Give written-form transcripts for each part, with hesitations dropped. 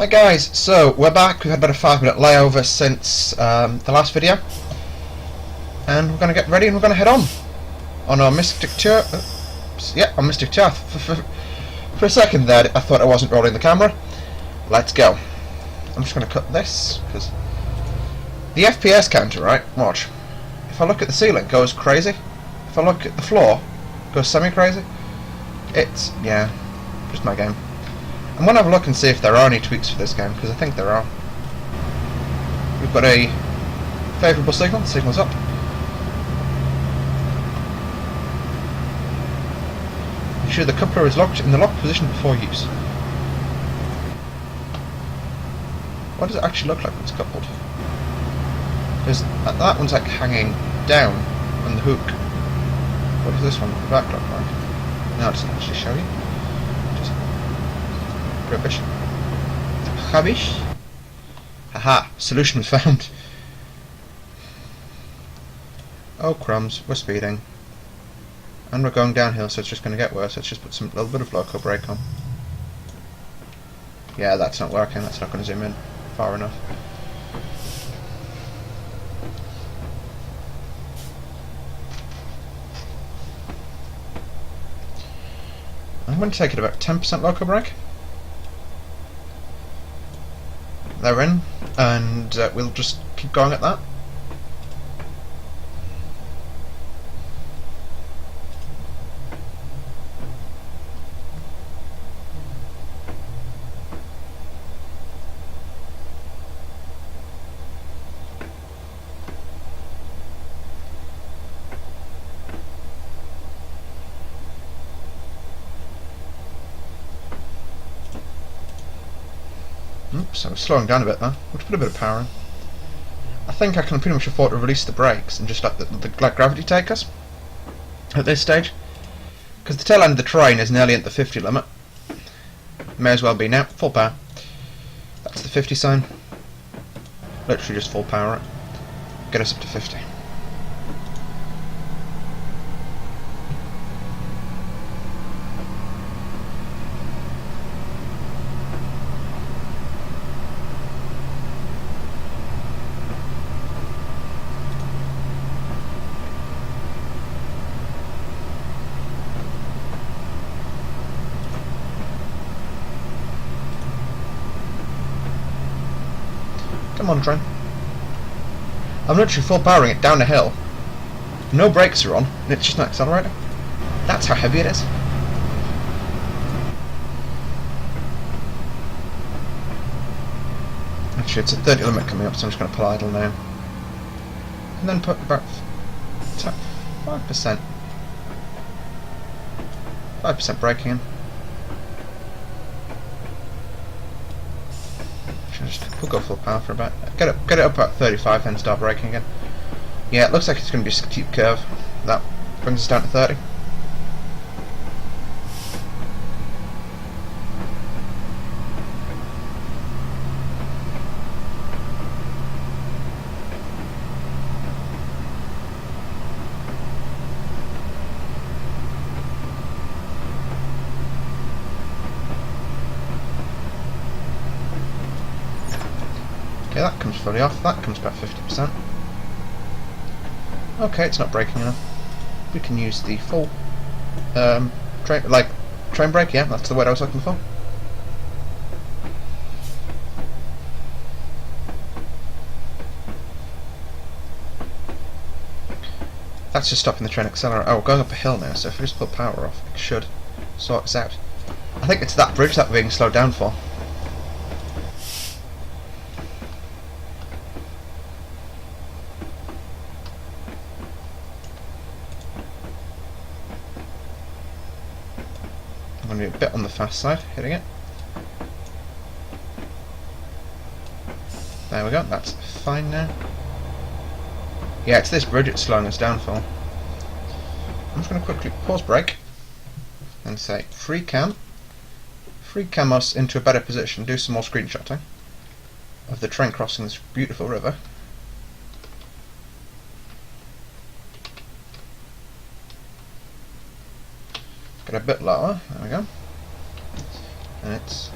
Hi guys, so we're back. We've had about a 5-minute layover since the last video, and we're going to get ready and we're going to head on our mystic tour. Yeah, on mystic tour. For a second there, I thought I wasn't rolling the camera. Let's go. I'm just going to cut this because the FPS counter, right? Watch. If I look at the ceiling, it goes crazy. If I look at the floor, it goes semi-crazy. It's just my game. I'm going to have a look and see if there are any tweaks for this game, because I think there are. We've got a favourable signal. The signal's up. Make sure the coupler is locked in the locked position before use. What does it actually look like when it's coupled? Because that one's like hanging down on the hook. What does this one in the back look like? No, it doesn't actually show you. Just rubbish. Rubbish. Haha, solution was found. Oh crumbs, we're speeding. And we're going downhill, so it's just going to get worse. Let's just put some little bit of loco brake on. Yeah, that's not working. That's not going to zoom in far enough. I'm going to take it about 10% loco brake. They're in, and we'll just keep going at that. Oops, I was slowing down a bit there. We'll put a bit of power in. I think I can pretty much afford to release the brakes and just let let gravity take us at this stage. Because the tail end of the train is nearly at the 50 limit. May as well be now. Full power. That's the 50 sign. Literally just full power it. Get us up to 50. Come on, train. I'm literally full powering it down a hill. No brakes are on, and it's just an accelerator. That's how heavy it is. Actually, it's a 30 limit coming up, so I'm just going to pull idle now. And then put about 5%. 5% braking in. We'll go full power for a bit. Get it up about 35, then start braking again. Yeah, it looks like it's going to be a steep curve. That brings us down to 30. Okay, that comes fully off. That comes about 50%. Okay, it's not braking enough. We can use the full train brake. Yeah, that's the word I was looking for. That's just stopping the train accelerator. Oh, we're going up a hill now, so if we just put power off, it should sort us out. I think it's that bridge that we're being slowed down for. I'm going to be a bit on the fast side, hitting it. There we go, that's fine now. Yeah, it's this bridge it's slowing us down for. I'm just going to quickly pause brake and say free cam us into a better position, do some more screenshotting of the train crossing this beautiful river. Get a bit lower, there we go. And it's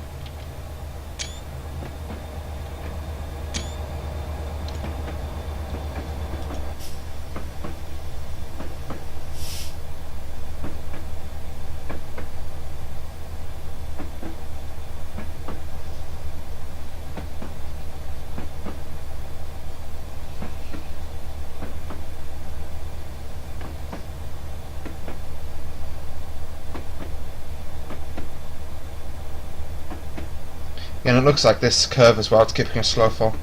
Yeah, and it looks like this curve as well, it's keeping a slow fall.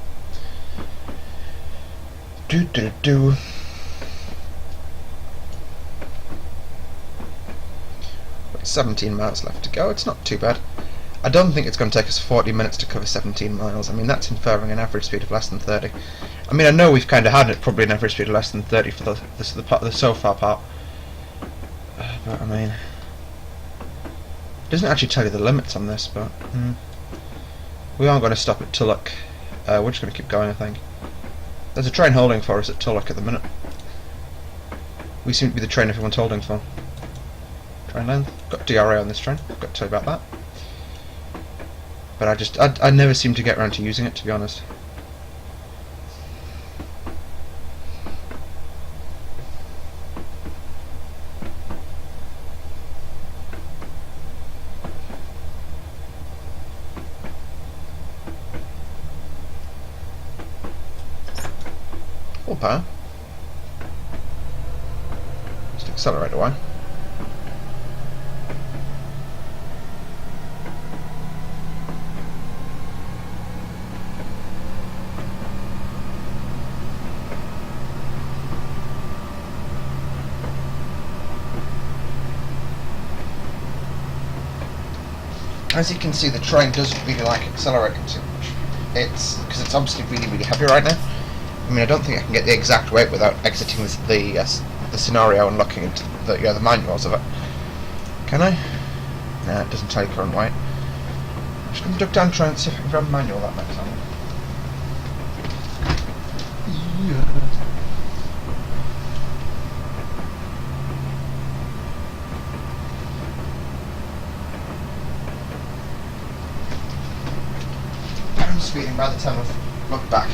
17 miles left to go, it's not too bad. I don't think it's going to take us 40 minutes to cover 17 miles. I mean, that's inferring an average speed of less than 30. I mean, I know we've kind of had it, probably an average speed of less than 30 for the so far part. But, I mean... It doesn't actually tell you the limits on this, but... We aren't going to stop at Curoch. We're just going to keep going, I think. There's a train holding for us at Curoch at the minute. We seem to be the train everyone's holding for. Train length. Got DRA on this train. I've got to tell you about that. But I never seem to get around to using it, to be honest. Full power. Just accelerate away. As you can see, the train doesn't really like accelerating too much. It's because it's obviously really heavy right now. I mean, I don't think I can get the exact weight without exiting the scenario and looking into the manuals of it. Can I? Nah, it doesn't tell you current weight. I'm just going to duck down and try and see if I can grab a manual that next time. Speeding by the time I've looked back.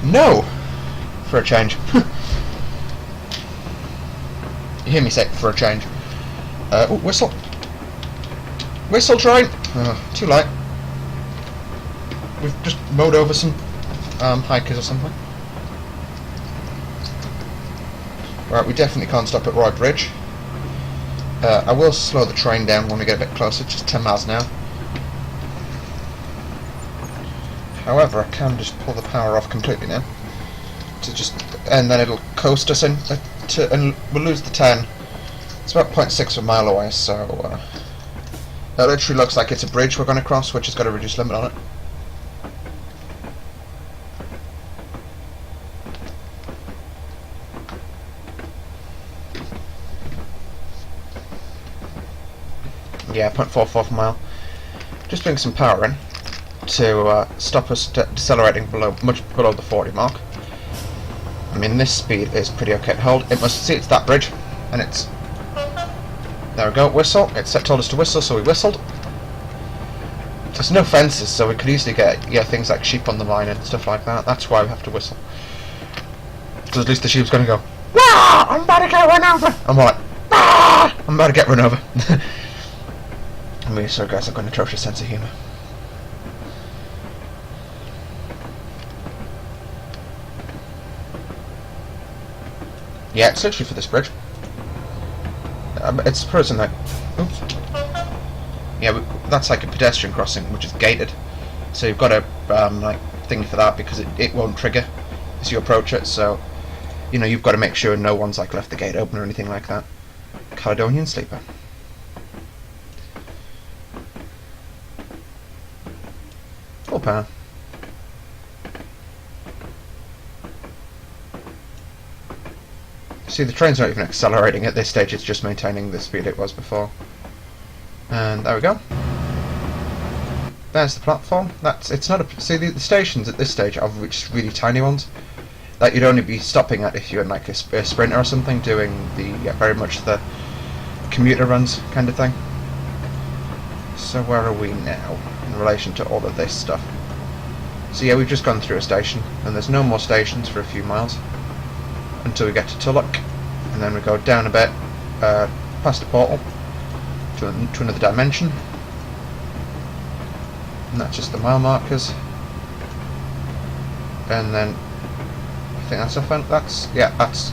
No! For a change. You hear me say for a change. Oh, whistle. Whistle train! Too late. We've just mowed over some hikers or something. Right, we definitely can't stop at Roy Bridge. I will slow the train down when we get a bit closer, just 10 miles an hour. However, I can just pull the power off completely now, and then it'll coast us in, and we'll lose the 10. It's about 0.6 of a mile away, so it literally looks like it's a bridge we're going to cross, which has got a reduced limit on it. Yeah, 0.44 of a mile. Just putting some power in to stop us decelerating much below the 40 mark. I mean, this speed is pretty okay to hold. It must see it's that bridge, and it's there we go. Whistle. It told us to whistle, so we whistled. There's no fences, so we could easily get things like sheep on the line and stuff like that. That's why we have to whistle. So at least the sheep's going to go, "Wah! I'm about to get run over." I'm like, "Ah! I'm about to get run over." I mean, so guys, I've got an atrocious sense of humour. Yeah, it's literally for this bridge. It's frozen like... Oops. Yeah, that's like a pedestrian crossing, which is gated. So you've got a like thing for that because it won't trigger as you approach it. So, you know, you've got to make sure no one's like left the gate open or anything like that. Caledonian Sleeper. Full power. See, the train's not even accelerating at this stage, it's just maintaining the speed it was before. And there we go. There's the platform. It's not a... See, the stations at this stage are just really tiny ones that you'd only be stopping at if you're in like a sprinter or something, doing the very much the commuter runs kind of thing. So where are we now in relation to all of this stuff? So yeah, we've just gone through a station, and there's no more stations for a few miles until we get to Curoch, and then we go down a bit past the portal to another dimension, and that's just the mile markers. And then I think that's that's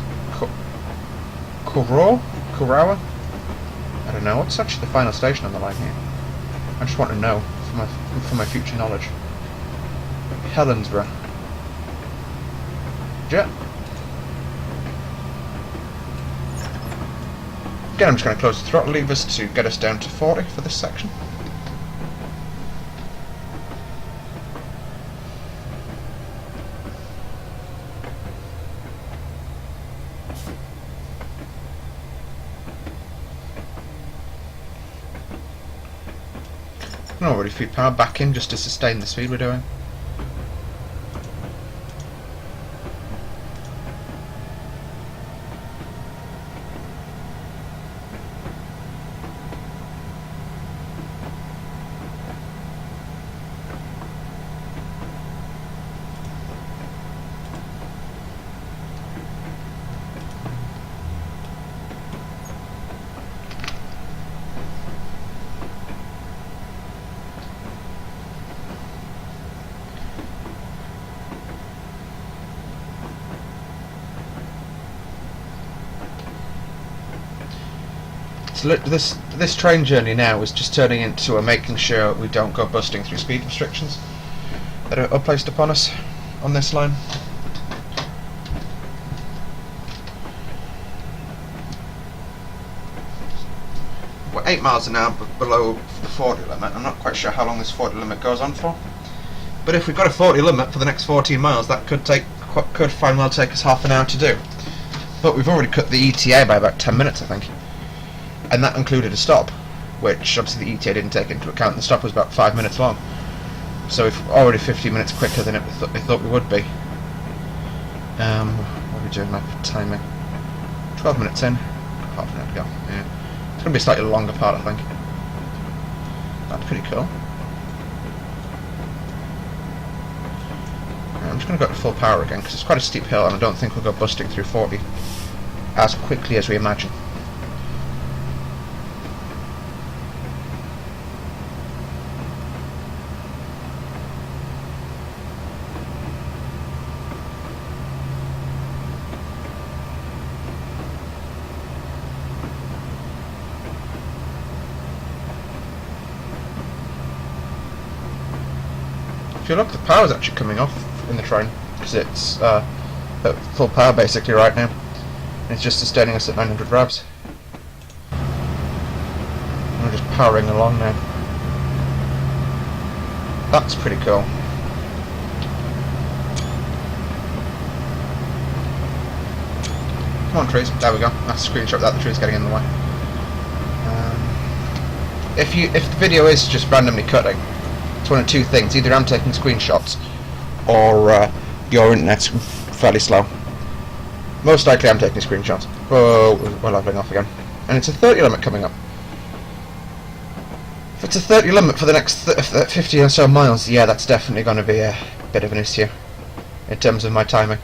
Curoch. I don't know what's actually the final station on the line here. I just want to know. for my future knowledge. Helensburgh. Yeah. Again, I'm just going to close the throttle levers to get us down to 40 for this section. I can already feed power back in just to sustain the speed we're doing. So this train journey now is just turning into a making sure we don't go busting through speed restrictions that are placed upon us on this line. We're 8 miles an hour below the 40 limit. I'm not quite sure how long this 40 limit goes on for, but if we've got a 40 limit for the next 14 miles, that could fine well take us half an hour to do. But we've already cut the ETA by about 10 minutes, I think. And that included a stop, which obviously the ETA didn't take into account. The stop was about 5 minutes long, so we're already 15 minutes quicker than it thought we would be. What are we doing now for timing? 12 minutes in, half an hour to go. Yeah, it's going to be a slightly longer part, I think. That's pretty cool. I'm just going to go to full power again because it's quite a steep hill, and I don't think we'll go busting through 40 as quickly as we imagine. If you look, the power's actually coming off in the train because it's at full power basically right now. It's just sustaining us at 900 revs. We're just powering along now. That's pretty cool. Come on, trees. There we go. That's a screenshot of that. The tree's getting in the way. If the video is just randomly cutting, it's one of two things. Either I'm taking screenshots or your internet's fairly slow. Most likely I'm taking screenshots. Oh, we're leveling off again. And it's a 30 limit coming up. If it's a 30 limit for the next 50 or so miles, yeah, that's definitely going to be a bit of an issue in terms of my timing.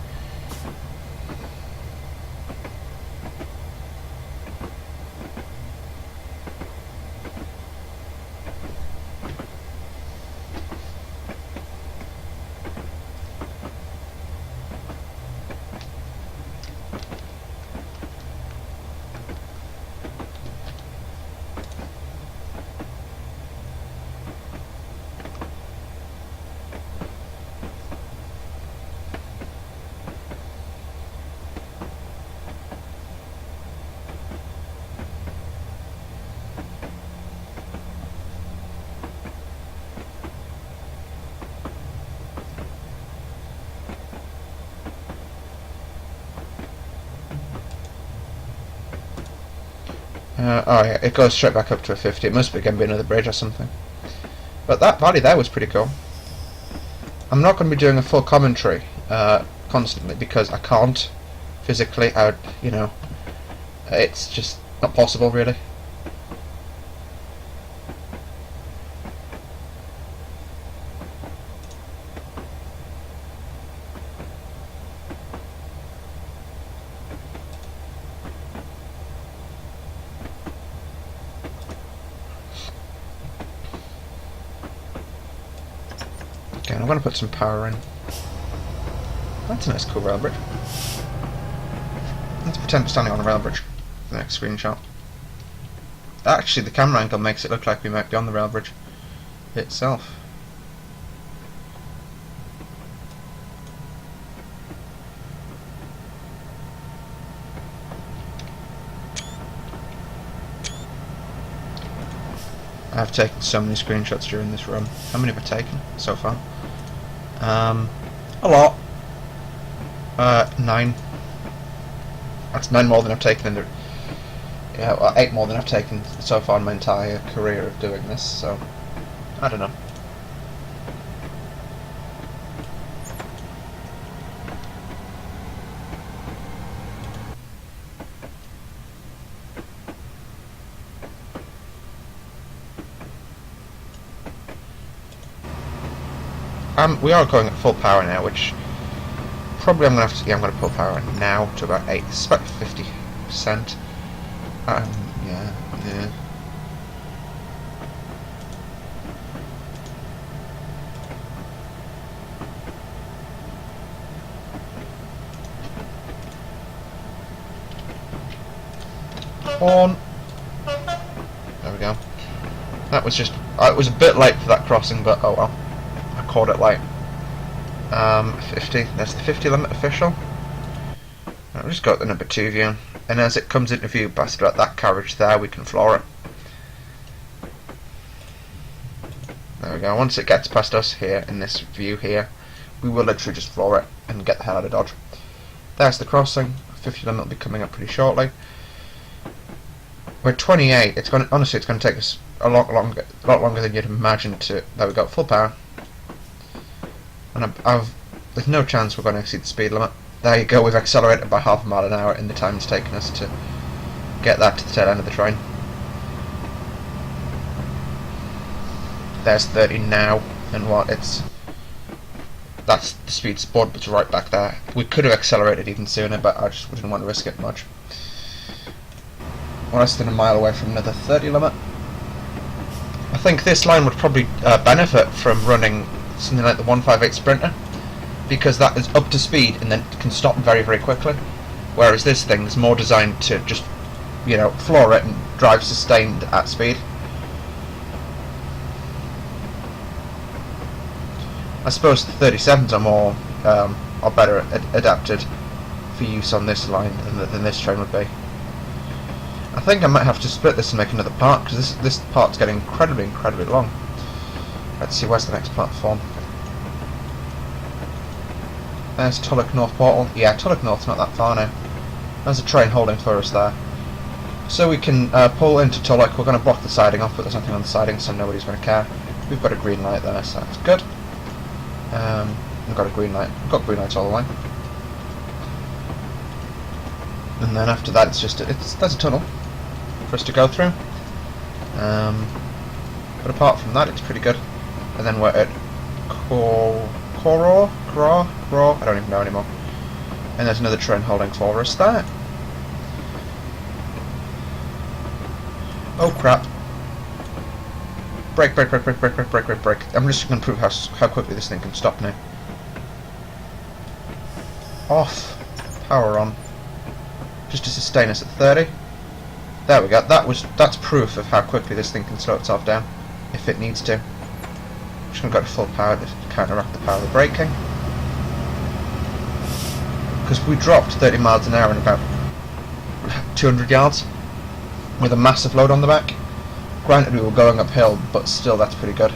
Oh yeah, it goes straight back up to a 50. It must be going to be another bridge or something. But that valley there was pretty cool. I'm not going to be doing a full commentary constantly because I can't physically. You know, it's just not possible really. I'm going to put some power in. That's a nice cool rail bridge. Let's pretend we're standing on a rail bridge for the next screenshot. Actually, the camera angle makes it look like we might be on the rail bridge. itself. I've taken so many screenshots during this run. How many have I taken so far? A lot. 9. That's 9 more than I've taken in the... Yeah, well, 8 more than I've taken so far in my entire career of doing this, so... I don't know. We are going at full power now, which probably I'm going to have to... Yeah, I'm going to pull power now to about 8. It's about 50%. Yeah. On. There we go. That was just... it was a bit late for that crossing, but oh well. I caught it late. 50. That's the 50 limit official. I'll just go at the number 2 view, and as it comes into view past that carriage there, we can floor it. There we go. Once it gets past us here in this view here, we will literally just floor it and get the hell out of Dodge. There's the crossing. 50 limit will be coming up pretty shortly. We're at 28. It's going honestly, it's going to take us a lot longer than you'd imagine to. There we go. Full power. And there's no chance we're going to exceed the speed limit. There you go, we've accelerated by half a mile an hour in the time it's taken us to get that to the tail end of the train. There's 30 now, and what, that's the speed board, but it's right back there. We could have accelerated even sooner, but I just didn't want to risk it much. We're less than a mile away from another 30 limit. I think this line would probably benefit from running something like the 158 Sprinter, because that is up to speed and then can stop very, very quickly, whereas this thing is more designed to just, you know, floor it and drive sustained at speed. I suppose the 37s are more are better adapted for use on this line than this train would be. I think I might have to split this and make another part, because this part's getting incredibly long. Let's see, where's the next platform? There's Tulloch North Portal. Yeah, Tulloch North's not that far now. There's a train holding for us there. So we can pull into Tulloch. We're going to block the siding off, but there's nothing on the siding, so nobody's going to care. We've got a green light there, so that's good. We've got a green light. We've got green lights all the way. And then after that, there's a tunnel for us to go through. But apart from that, it's pretty good. And then we're at Curoch? I don't even know anymore. And there's another train holding for us there. Oh crap. Brake. I'm just going to prove how quickly this thing can stop now. Off. Power on. Just to sustain us at 30. There we go. That's proof of how quickly this thing can slow itself down, if it needs to. I'm just going to go to full power to counteract the power of the braking. Because we dropped 30 miles an hour in about 200 yards with a massive load on the back. Granted, we were going uphill, but still, that's pretty good.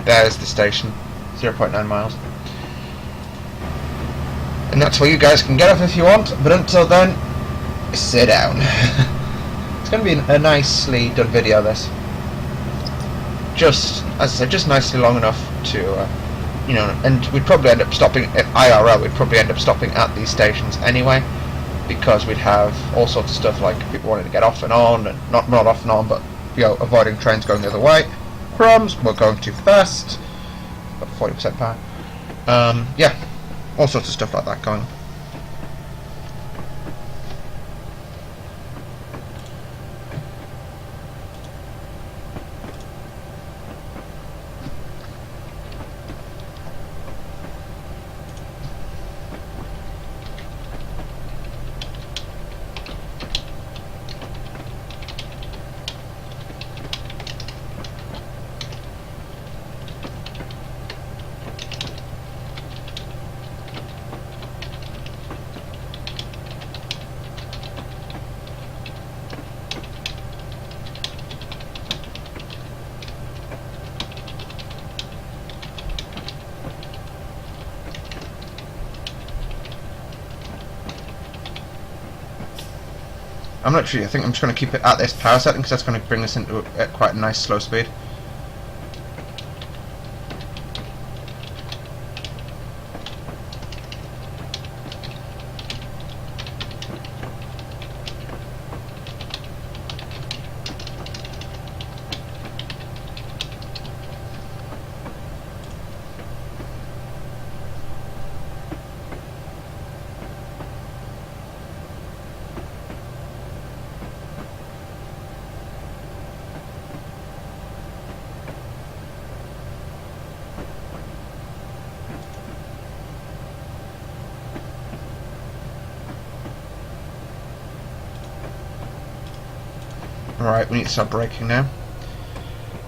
There's the station, 0.9 miles. And that's where you guys can get off if you want, but until then, sit down. It's going to be a nicely done video, this. Just, as I said, just nicely long enough to you know, and we'd probably end up stopping at IRL. We'd probably end up stopping at these stations anyway, because we'd have all sorts of stuff like people wanting to get off and on, and not off and on, but you know, avoiding trains going the other way. Crumbs, we're going too fast. Got 40% power. Yeah, all sorts of stuff like that going on. I'm not sure. I think I'm just going to keep it at this power setting because that's going to bring us into quite a nice slow speed. Alright, we need to start braking now.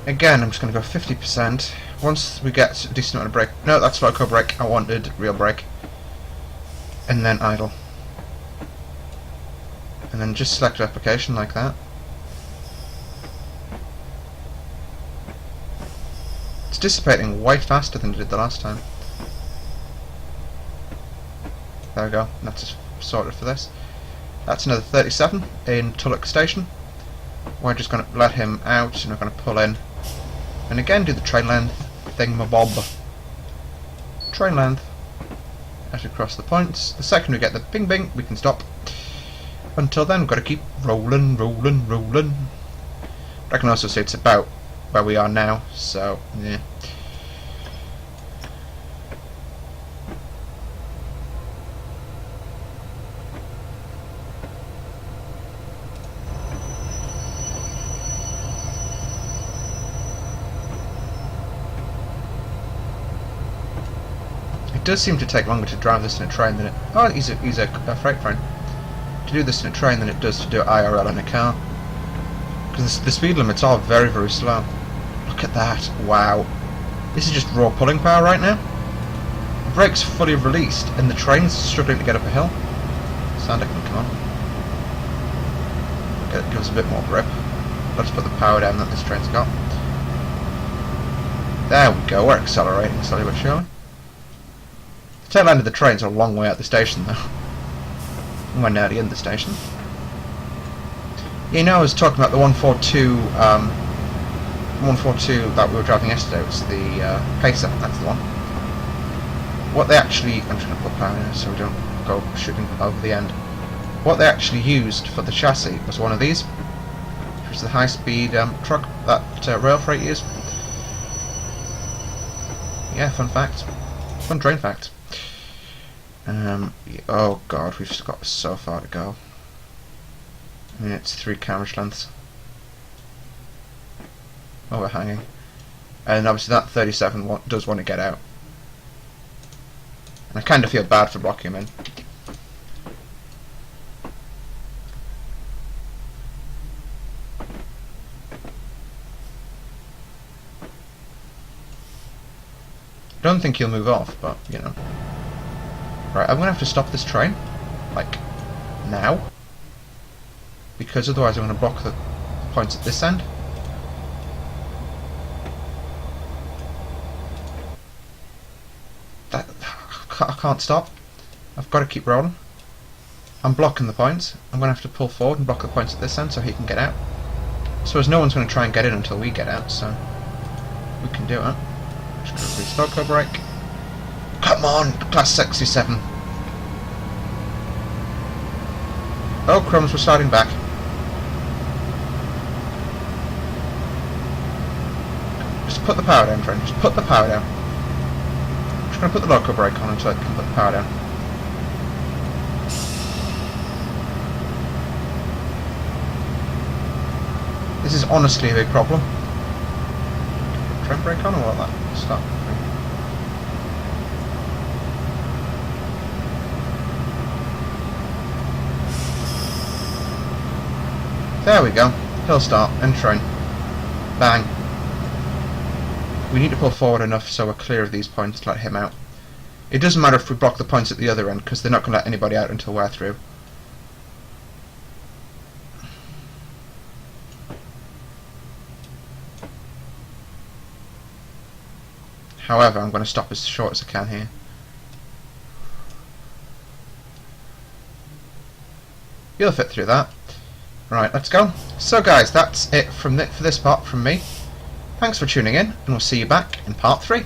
Again, I'm just going to go 50%. Once we get a decent amount of brake... No, that's loco brake. I wanted real brake. And then idle. And then just select application like that. It's dissipating way faster than it did the last time. There we go. That's sorted for this. That's another 37 in Curoch station. We're just going to let him out and we're going to pull in. And again do the train length thingamabob. Train length. As we cross the points. The second we get the bing bing, we can stop. Until then, we've got to keep rolling, rolling, rolling. But I can also see it's about where we are now, so yeah. It does seem to take longer to drive this in a train than it... Oh, he's a freight train. To do this in a train than it does to do it IRL in a car. Because the speed limits are very, very slow. Look at that. Wow. This is just raw pulling power right now. The brake's fully released and the train's struggling to get up a hill. Sander can come on. Give us a bit more grip. Let's put the power down that this train's got. There we go. We're accelerating slowly but surely. The tail end of the train's a long way out the station though. We're now at the end of the station. You know, I was talking about the 142 that we were driving yesterday. It was the Pacer, that's the one. What they actually... I'm just going to put power in so we don't go shooting over the end. What they actually used for the chassis was one of these, which is the high-speed truck that rail freight used. Yeah, fun fact. Fun train fact. Oh god, we've just got so far to go. I mean, it's 3 carriage lengths. Oh, we're hanging. And obviously that 37 does want to get out. And I kind of feel bad for blocking him in. I don't think he'll move off, but, you know. Right, I'm going to have to stop this train. Like, now. Because otherwise I'm going to block the points at this end. I can't stop. I've got to keep rolling. I'm blocking the points. I'm going to have to pull forward and block the points at this end so he can get out. I suppose no one's going to try and get in until we get out, so we can do it. Just going to restart co brake. Come on, class 67. Oh, crumbs, we're starting back. Just put the power down, friend. Just put the power down. I'm just going to put the local brake on until I can put the power down. This is honestly a big problem. Put tram brake on or what? That start. There we go. Hill start. End train. Bang. We need to pull forward enough so we're clear of these points to let him out. It doesn't matter if we block the points at the other end because they're not going to let anybody out until we're through. However, I'm going to stop as short as I can here. You'll fit through that. Right, let's go. So guys, that's it for this part from me. Thanks for tuning in, and we'll see you back in part 3.